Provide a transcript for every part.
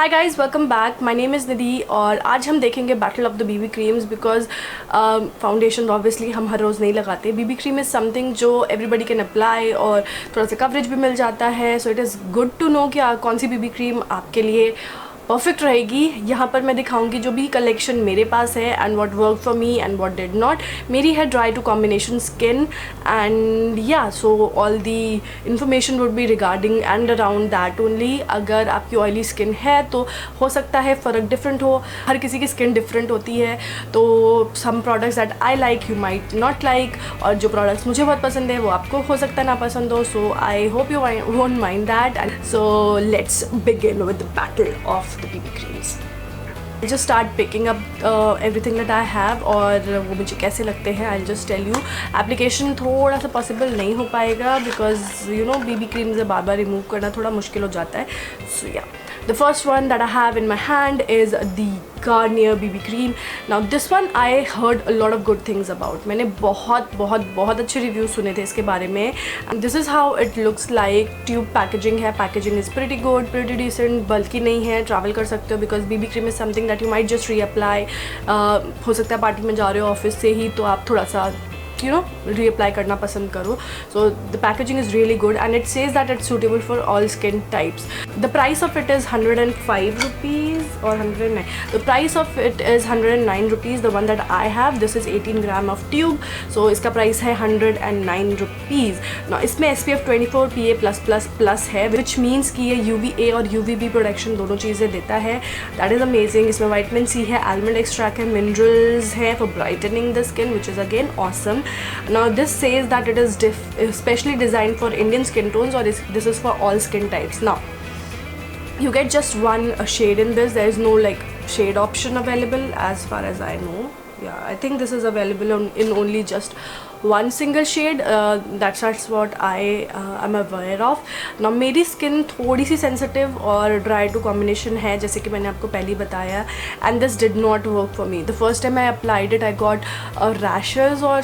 Hi guys, welcome back. My name is Nidhi और आज हम देखेंगे battle of the BB creams because foundation obviously हम हर रोज़ नहीं लगाते। बीबी क्रीम इज़ समथिंग जो एवरीबडी कैन अप्लाई और थोड़ा सा कवरेज भी मिल जाता है। So it is good to know कि कौन सी बीबी क्रीम आपके लिए परफेक्ट रहेगी। यहाँ पर मैं दिखाऊंगी जो भी कलेक्शन मेरे पास है and what work for me and what did not. मेरी है dry to combination skin and yeah so all the information would be regarding and around that only. अगर आपकी ऑयली स्किन है तो हो सकता है फ़र्क डिफरेंट हो, हर किसी की स्किन डिफरेंट होती है। तो some products that I like you might not like, और जो प्रोडक्ट्स मुझे बहुत पसंद है वो आपको हो सकता है ना पसंद हो। So I hope you won't mind that. So let's begin with the battle of the BB creams. I'll just start picking up everything that I have और वो मुझे कैसे लगते हैं। I'll just tell you. Application थोड़ा सा possible नहीं हो पाएगा because you know BB cream से बार बार रिमूव करना थोड़ा मुश्किल हो जाता है। सो या the first one that I have in my hand is the Garnier BB cream. Now this one I heard a lot of good things about. मैंने बहुत अच्छे रिव्यूज सुने थे इसके बारे में। This is how it looks like. Tube packaging है, packaging is pretty good, pretty decent, बल्कि नहीं है, ट्रैवल कर सकते हो because BB cream is something that you might just reapply. हो सकता है पार्टी में जा रहे हो ऑफिस से ही तो आप थोड़ा सा reapply करना पसंद करो। So the packaging is really good and it says that it's suitable for all skin types. The price of it is 105 rupees or 109. The price of it is 109 rupees. The one that I have, this is 18 gram of tube. So इसका price है 109 rupees. Now इसमें SPF 24 PA+++ है, which means कि ये UVA और UVB protection दोनों चीज़ें देता है। That is amazing. इसमें विटामिन C है, almond extract है, minerals है for brightening the skin, which is again awesome. Now this says that it is specially designed for Indian skin tones or this is for all skin types. Now you get just one shade in this. There is no like shade option available as far as I know. Yeah, I think this is available in only just one single shade. That's what I am aware of. Now मेरी skin थोड़ी सी sensitive और dry to combination है, जैसे कि मैंने आपको पहले ही बताया, and this did not work for me. The first time I applied it, I got rashes or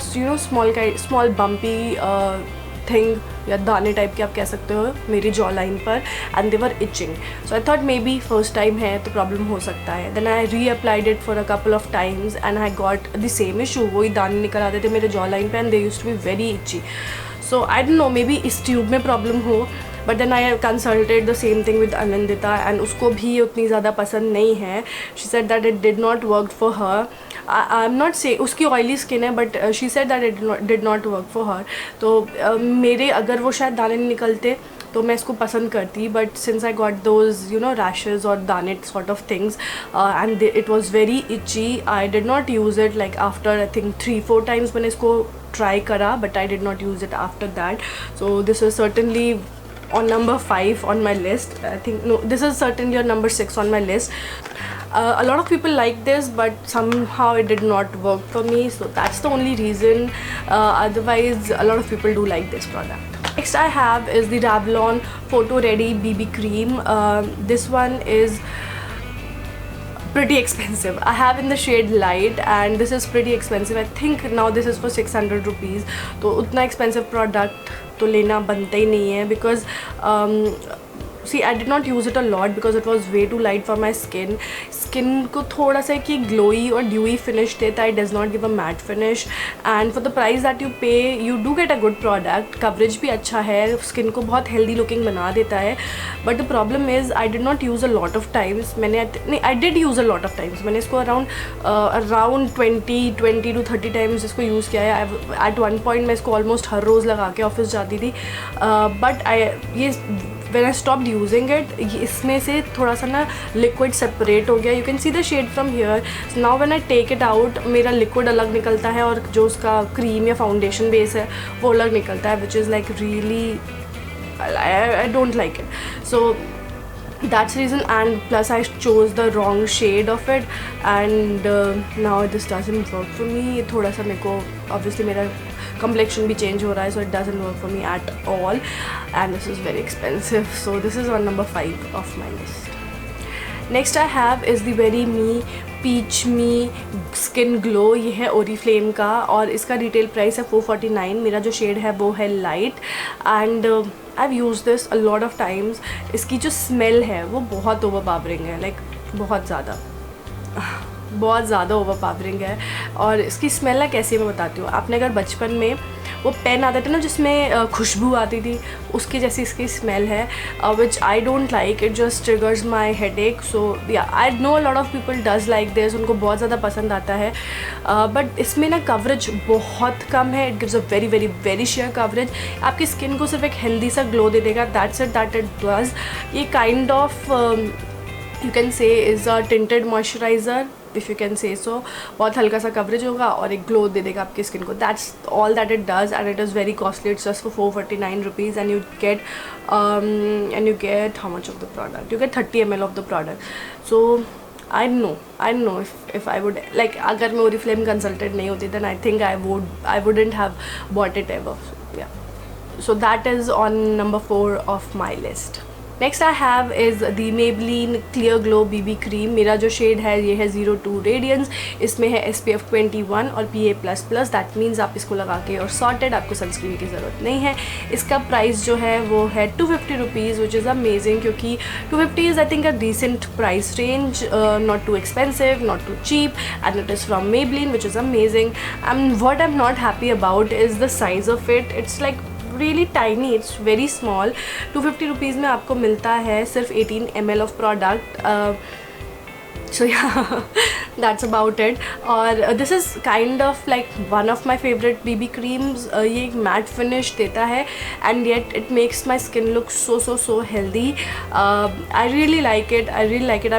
small bumpy thing या दाने टाइप के आप कह सकते हो मेरी जॉ लाइन पर, and they were itching. So I thought maybe first time है तो प्रॉब्लम हो सकता है. Then I reapplied it for a couple of times and I got the same issue. वही दाने निकल आते थे मेरे जॉ लाइन पर and they used to be very itchy. So I don't know, maybe इस tube में problem हो. But then I consulted the same thing with Anandita and उसको भी उतनी ज़्यादा पसंद नहीं है. She said that it did not work for her. I am not से उसकी ऑयली स्किन है but she said that it did not work for her. तो मेरे अगर वो शायद दाने नहीं निकलते तो मैं इसको पसंद करती. But since I got those rashes और दाने sort of things and it was very itchy, I did not use it. Like after I think 3-4 times मैंने इसको ट्राई करा but I did not use it after that. So this is certainly on number 5 on my list. I think no, this is certainly on number 6 on my list. A lot of people like this but somehow it did not work for me, so that's the only reason. Otherwise a lot of people do like this product. Next I have is the Revlon Photo Ready BB cream. This one is pretty expensive. I have in the shade light and this is pretty expensive. I think now this is for 600 rupees. तो उतना expensive product तो लेना बनता ही नहीं है because see I did not use it a lot because it was way too light for my skin. Skin को थोड़ा सा कि glowy और dewy finish देता है. It does not give a matte finish and for the price that you pay you do get a good product. Coverage भी अच्छा है, skin को बहुत healthy looking बना देता है. But the problem is I did not use a lot of times. I did use a lot of times. मैंने इसको around 20 to 30 times इसको use किया है. At one point मैं इसको almost हर रोज़ लगा के ऑफिस जाती थी. But when I stopped using it, इसमें से थोड़ा सा ना लिक्विड सेपरेट हो गया. You can see the shade from here. Now when I take it out मेरा लिक्विड अलग निकलता है और जो उसका क्रीम या फाउंडेशन बेस है वो अलग निकलता है, which is like really I don't like it. So that's reason, and plus I chose the wrong shade of it and now this doesn't work for me. थोड़ा सा मेरे को obviously मेरा complexion भी change हो रहा है, so it doesn't work for me at all and this is very expensive. So this is on number 5 of my list. Next I have is the very me peach me skin glow. ये है Oriflame का और इसका retail price है 449। मेरा जो shade है वो है light and I have use this a lot of times. इसकी जो स्मेल है वो बहुत ओवरपावरिंग है, लाइक बहुत ज़्यादा ओवरपावरिंग है। और इसकी स्मेल ना कैसी मैं बताती हूँ। आपने अगर बचपन में वो पेन आते थे ना जिसमें खुशबू आती थी, उसकी जैसी इसकी स्मेल है, which I don't like. It just triggers my headache. So yeah I know a lot of people does like this, उनको बहुत ज़्यादा पसंद आता है। बट इसमें ना कवरेज बहुत कम है। It gives a very very very sheer coverage. आपकी स्किन को सिर्फ एक हेल्दी सा ग्लो दे देगा, that's it, that it does. ये kind of you can say is a tinted moisturiser, if you can say so. बहुत हल्का सा कवरेज होगा और एक ग्लो दे देगा आपकी स्किन को, that's all that it does. And it is very costly, it's just for 449 rupees and you get how much of the product, you get 30 ml of the product. So I know if I would, like, अगर मैं Oriflame consultant नहीं होती then I think I wouldn't have bought it ever. Yeah, so that is on number 4 of my list. Next I have is the Maybelline clear glow BB cream. मेरा जो shade है ये है 02 radiance. इसमें है SPF 21 और PA++। That means आप इसको लगा के और सॉर्टेड, आपको सनस्क्रीन की ज़रूरत नहीं है। इसका प्राइस जो है वो है 250 रुपीज़, विच इज़ अमेजिंग, क्योंकि 250 is I think a decent price range, not too expensive, not too cheap, and it is from Maybelline, which is amazing. And what I am not happy about is the size of it. It's like really tiny, it's very small. 250 rupees में आपको मिलता है सिर्फ 18 ml of product. so yeah, that's about it. और this is kind of like one of my favorite BB creams. ये एक matte finish देता है and yet it makes my skin look so healthy. I really like it.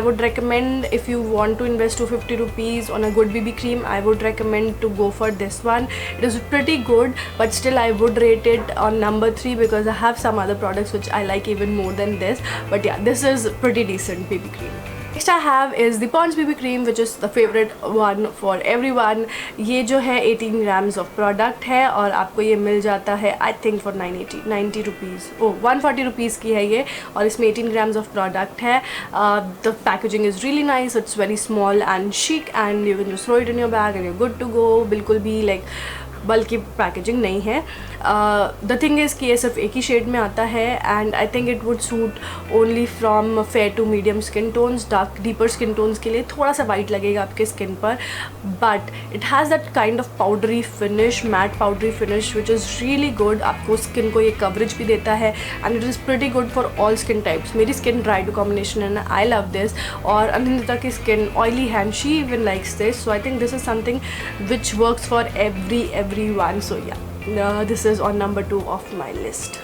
I would recommend, if you want to invest 250 rupees on a good BB cream, I would recommend to go for this one. It is pretty good, but still I would rate it on number 3 because I have some other products which I like even more than this. But yeah, this is pretty decent BB cream. Next I have is the Pond's BB cream, which is the favorite one for everyone. ये जो है 18 grams of product है और आपको ये मिल जाता है I think for 90 rupees, 140 rupees की है ये, और इसमें 18 grams of product है. The packaging is really nice. It's very small and chic and you can just throw it in your bag and you're good to go. बिल्कुल भी like बल्कि packaging नहीं है. द थिंग इज़ कि ये सिर्फ एक ही शेड में आता है and I think it would suit only from fair to medium skin tones. Deeper skin tones के लिए थोड़ा सा वाइट लगेगा आपके स्किन पर, but it has that kind of powdery finish, matte powdery finish, which is really good. आपको skin को ये कवरेज भी देता है and it is pretty good for all skin types. मेरी स्किन ड्राई टू कॉम्बिनेशन है ना, आई लव दिस. और अनिंदिता की स्किन ऑयली है and she even likes this. So I think this is something which works for everyone. So yeah, this is on number 2 of my list.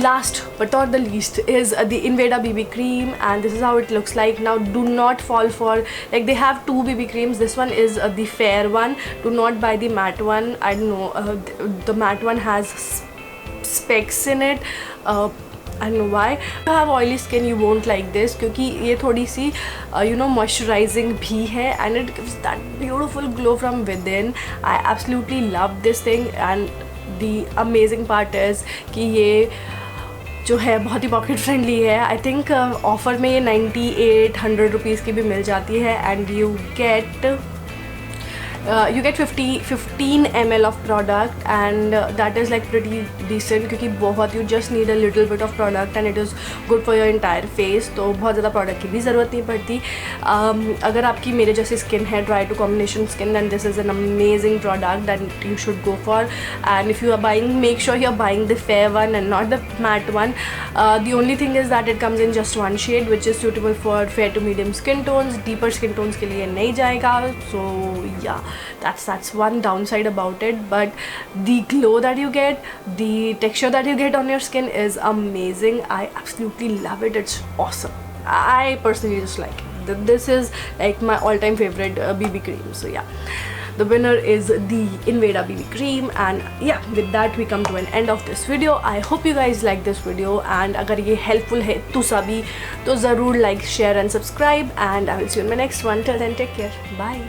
Last but not the least is the Inveda BB cream, and this is how it looks like. Now do not fall for, like, they have 2 BB creams. This one is the fair one. Do not buy the matte one. I don't know, the matte one has specks in it. I don't know why. If you have oily skin, you won't like this, क्योंकि ये थोड़ी सी moisturizing भी है and it gives that beautiful glow from within. I absolutely love this thing, and the amazing part is कि ये जो है बहुत ही पॉकेट फ्रेंडली है. आई थिंक ऑफ़र में ये 98-100 रुपीज़ की भी मिल जाती है and you get 15 ml of product and that is like pretty decent, क्योंकि बहुत you just need a little bit of product and it is good for your entire face. तो बहुत ज़्यादा प्रोडक्ट की भी ज़रूरत नहीं पड़ती. अगर आपकी मेरे जैसी स्किन है, dry to combination skin, then this is an amazing product that you should go for. And if you are buying, make sure you are buying the fair one and not the matte one. The only thing is that it comes in just one shade, which is suitable for fair to medium skin tones. Deeper skin tones के लिए नहीं जाएगा. So yeah, that's one downside about it, but the glow that you get, the texture that you get on your skin is amazing. I absolutely love it. It's awesome. I personally just like it. This is like my all-time favorite BB cream. So yeah, the winner is the Inveda BB cream. And yeah, with that we come to an end of this video. I hope you guys like this video, and अगर ये helpful है तो सभी तो ज़रूर like, share and subscribe, and I will see you in my next one. Till then, take care. Bye.